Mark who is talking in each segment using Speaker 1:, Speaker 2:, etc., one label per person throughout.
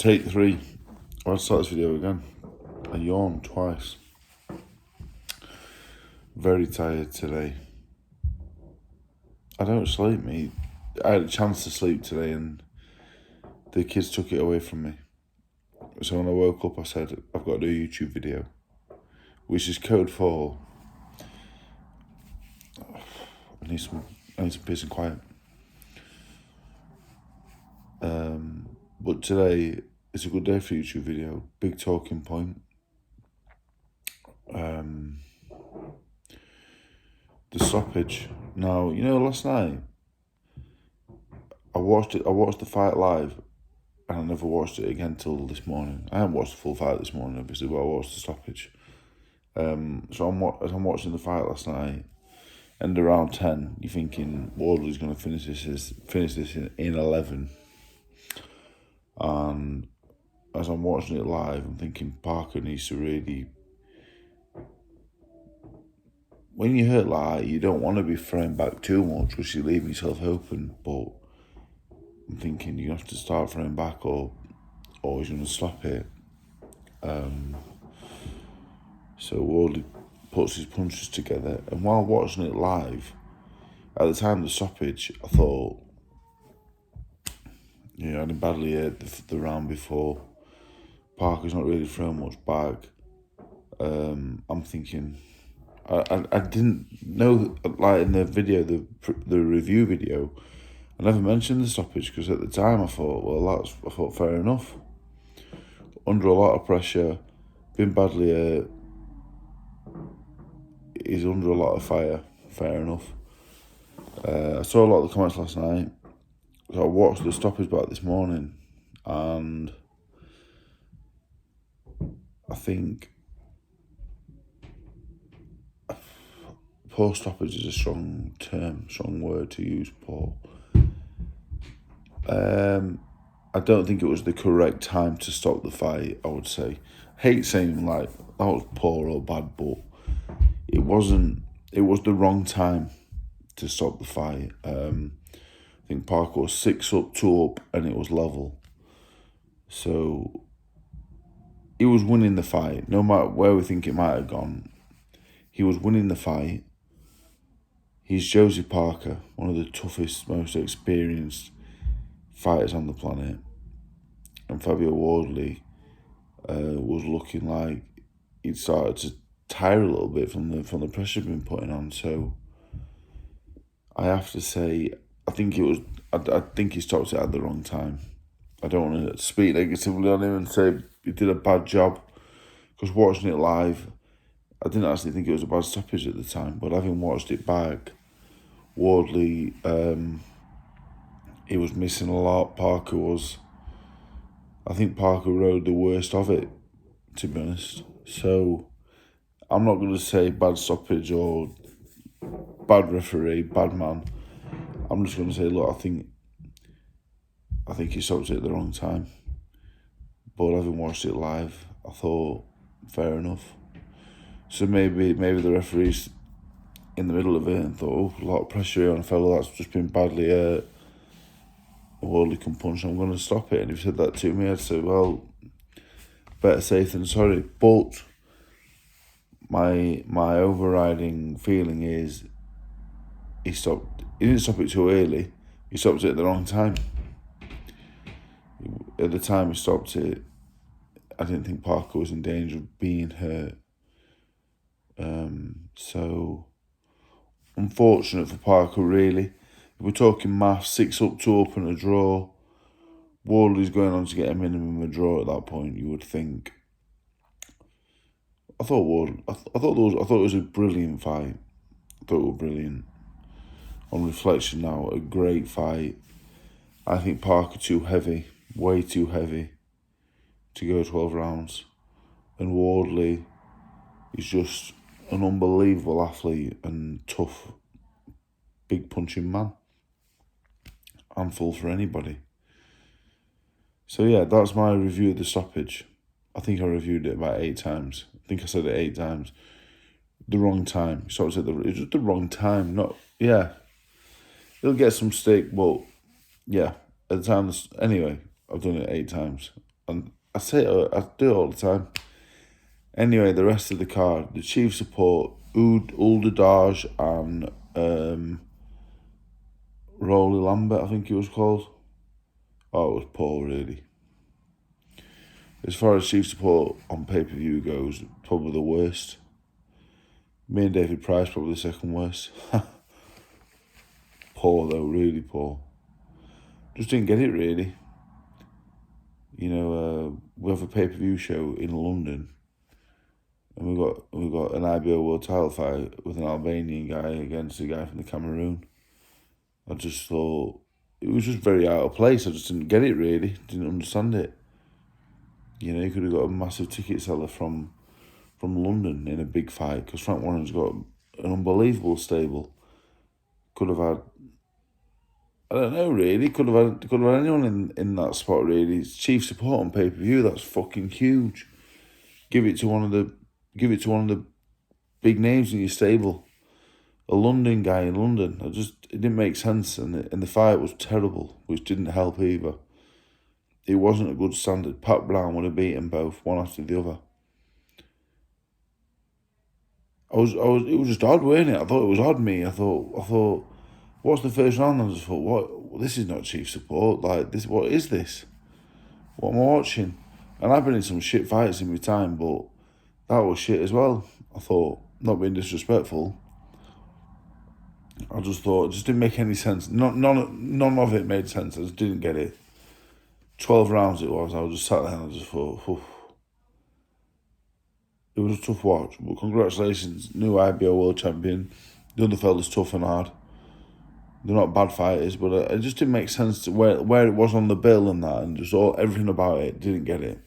Speaker 1: Take 3. I'll start this video again. I yawned twice. Very tired today. I don't sleep, mate. I had a chance to sleep today and the kids took it away from me. So when I woke up, I said, I've got to do a YouTube video, which is code for I need some peace and quiet. But today, it's a good day for a YouTube video. Big talking point. The stoppage. Now, last night, I watched the fight live, and I never watched it again till this morning. I haven't watched the full fight this morning, obviously, but I watched the stoppage. So as I'm watching the fight last night, and around 10, you're thinking Wardley's going to finish this in 11. And as I'm watching it live, I'm thinking Parker needs to really... When you hurt like that, you don't want to be throwing back too much because you're leaving yourself open. But I'm thinking you have to start throwing back or he's going to stop it. So Wardley puts his punches together. And while watching it live, at the time of the stoppage, I thought, I didn't badly hurt the round before. Parker's not really throwing much back. I'm thinking... I didn't know, like in the video, the review video, I never mentioned the stoppage because at the time I thought, fair enough. Under a lot of pressure, been badly hurt, he's under a lot of fire, fair enough. I saw a lot of the comments last night, so I watched the stoppage back this morning, and I think poor stoppage is a strong word to use, Paul. I don't think it was the correct time to stop the fight, I would say. I hate saying like that was poor or bad, but it wasn't. It was the wrong time to stop the fight. I think Parker was 6 up, 2 up, and it was level. So he was winning the fight, no matter where we think it might have gone. He was winning the fight. He's Josie Parker, one of the toughest, most experienced fighters on the planet. And Fabio Wardley was looking like he'd started to tire a little bit from the pressure being putting on. So I have to say, I think he stopped it at the wrong time. I don't want to speak negatively on him and say he did a bad job, because watching it live, I didn't actually think it was a bad stoppage at the time, but having watched it back, Wardley, he was missing a lot. I think Parker rode the worst of it, to be honest. So I'm not going to say bad stoppage or bad referee, bad man. I'm just going to say, look, I think he stopped it at the wrong time. But having watched it live, I thought, fair enough. So maybe the referee's in the middle of it and thought, a lot of pressure here on a fellow that's just been badly hurt. Wardley can punch, I'm going to stop it. And if he said that to me, I'd say, well, better safe than sorry. But my overriding feeling is he didn't stop it too early. He stopped it at the wrong time. At the time he stopped it, I didn't think Parker was in danger of being hurt. So unfortunate for Parker, really. If we're talking maths, 6 up, 2 up, and a draw, Wardley's going on to get a minimum of a draw at that point, you would think. I thought it was a brilliant fight. I thought it was brilliant. On reflection now, a great fight. I think Parker too heavy, way too heavy to go 12 rounds. And Wardley is just an unbelievable athlete and tough, big punching man. Handful for anybody. So yeah, that's my review of the stoppage. I think I reviewed it about 8 times. I think I said it 8 times. The wrong time. So it's just the wrong time. He'll get some stick, but yeah, at the time. Anyway, I've done it 8 times. And I say it, I do it all the time. Anyway, the rest of the card, the chief support, Uldadaj and Rolly Lambert, I think he was called. Oh, it was poor, really. As far as chief support on pay-per-view goes, probably the worst. Me and David Price, probably the second worst. Poor, though, really poor. Just didn't get it, really. You know, we have a pay-per-view show in London, and we got an IBO World Title fight with an Albanian guy against a guy from the Cameroon. I just thought it was just very out of place. I just didn't get it, really. Didn't understand it. You know, you could have got a massive ticket seller from London in a big fight, because Frank Warren's got an unbelievable stable. Could have had, I don't know, really. Could have had anyone in that spot, really. It's chief support on pay-per-view. That's fucking huge. Give it to one of the big names in your stable. A London guy in London. It didn't make sense, and the fight was terrible, which didn't help either. It wasn't a good standard. Pat Brown would have beaten both, one after the other. It was just odd, wasn't it? I thought it was odd, me. I thought, what's the first round? I just thought, what? This is not chief support. Like, this, what is this? What am I watching? And I've been in some shit fights in my time, but that was shit as well. I thought, not being disrespectful, I just thought it just didn't make any sense. None of it made sense. I just didn't get it. 12 rounds it was. I was just sat there and I just thought, oof. It was a tough watch, but congratulations, new IBO World Champion. The other fella's tough and hard. They're not bad fighters, but it just didn't make sense to where it was on the bill and that, and just everything about it. Didn't get it.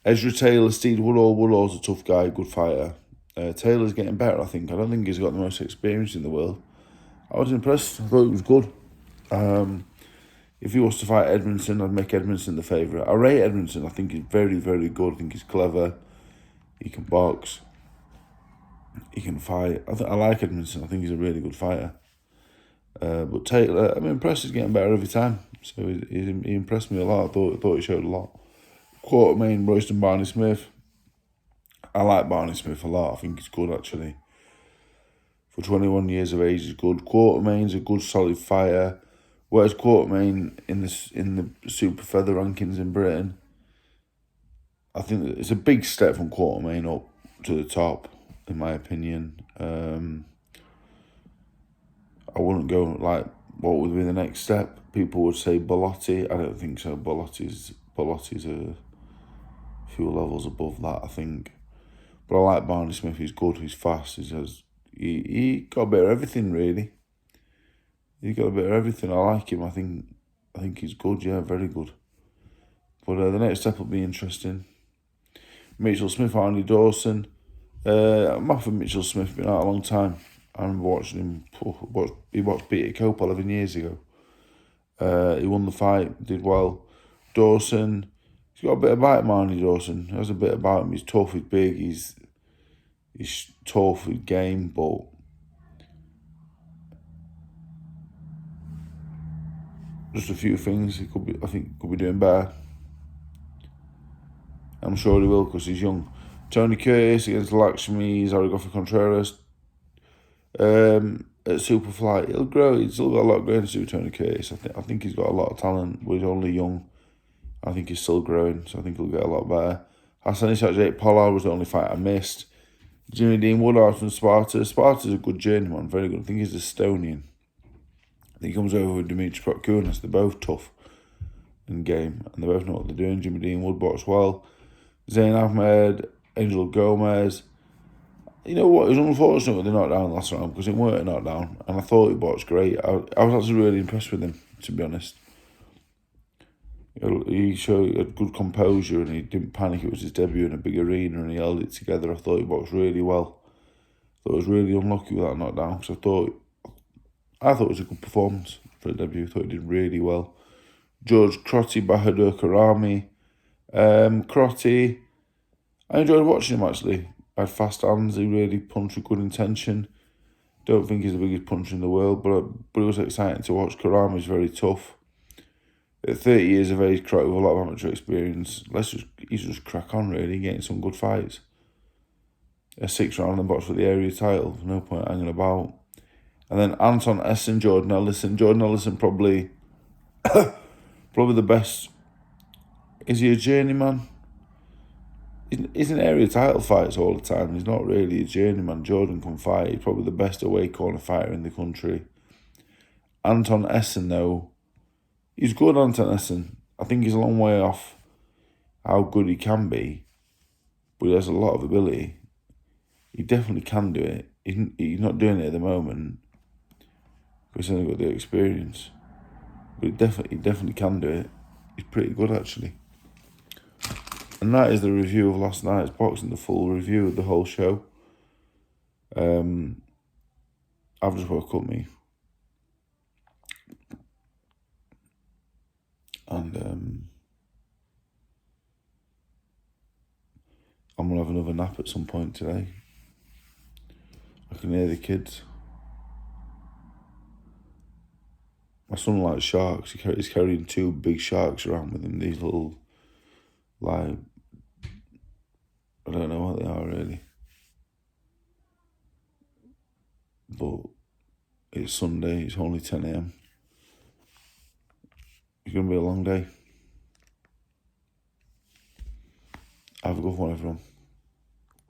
Speaker 1: Ezra Taylor, Steve Woodall. Woodall's a tough guy, good fighter. Taylor's getting better, I think. I don't think he's got the most experience in the world. I was impressed. I thought he was good. If he was to fight Edmondson, I'd make Edmondson the favourite. I rate Edmondson. I think he's very, very good. I think he's clever. He can box. He can fight. I like Edmondson. I think he's a really good fighter. But Taylor, I'm impressed. He's getting better every time. So he impressed me a lot. I thought he showed a lot. Quartermain, Royston Barney Smith. I like Barney Smith a lot. I think he's good, actually. For 21 years of age, he's good. Quartermain's a good, solid fighter. Whereas Quartermain in the super feather rankings in Britain, I think it's a big step from Quartermain up to the top, in my opinion. I wouldn't go like what would be the next step. People would say Bellotti. I don't think so. Bellotti's a few levels above that, I think. But I like Barney Smith. He's good. He's fast. He got a bit of everything, really. He got a bit of everything. I like him. I think he's good. Yeah, very good. But the next step will be interesting. Mitchell Smith, Arnie Dawson. I'm off of Mitchell Smith. Been out a long time. I remember watching him. He watched Peter Cope 11 years ago. He won the fight. Did well. Dawson. He's got a bit about him, Arnie Dawson. He has a bit about him. He's tough. He's big. He's tough. He's game, but just a few things I think could be doing better. I'm sure he will, because he's young. Tony Curtis against Lakshmi Zaragoza Contreras. At Superfly, he'll grow. He's still got a lot of growing to do, Tony Curtis. I think he's got a lot of talent, but he's only young. I think he's still growing, so I think he'll get a lot better. Hassan Jake Pollard was the only fight I missed. Jimmy Dean Woodard from Sparta. Sparta's a good journeyman, very good. I think he's Estonian. I think he comes over with Dimitri Prokounas. They're both tough in game, and they both know what they're doing. Jimmy Dean Wood boxed well. Zayn Ahmed, Angel Gomez. You know what? It was unfortunate when they knocked down last round, because it weren't a knockdown, and I thought he boxed great. I was actually really impressed with him, to be honest. He showed good composure, and he didn't panic. It was his debut in a big arena, and he held it together. I thought he boxed really well. I thought it was really unlucky with that knockdown, because I thought it was a good performance for a debut. I thought he did really well. George Crotty, Bahadur Karami. Crotty, I enjoyed watching him, actually. Had fast hands. He really punched with good intention. Don't think he's the biggest puncher in the world, but it was exciting to watch. Karami's very tough. At 30 years of age, with a lot of amateur experience, he's just crack on really, getting some good fights. A 6-round in the box for the area title, no point hanging about. And then Anton Essen, Jordan Ellison. Jordan Ellison probably the best. Is he a journeyman? He's in area title fights all the time. He's not really a journeyman. Jordan can fight. He's probably the best away corner fighter in the country. Anton Essen, though, he's good, Anton Essen. I think he's a long way off how good he can be, but he has a lot of ability. He definitely can do it. He's not doing it at the moment, but he's only got the experience. But he definitely can do it. He's pretty good, actually. And that is the review of last night's boxing, the full review of the whole show. I've just woke up, me. And I'm going to have another nap at some point today. I can hear the kids. My son likes sharks. He's carrying 2 big sharks around with him. These little, like, I don't know what they are really. But it's Sunday, it's only 10 a.m. It's going to be a long day. Have a good one, everyone.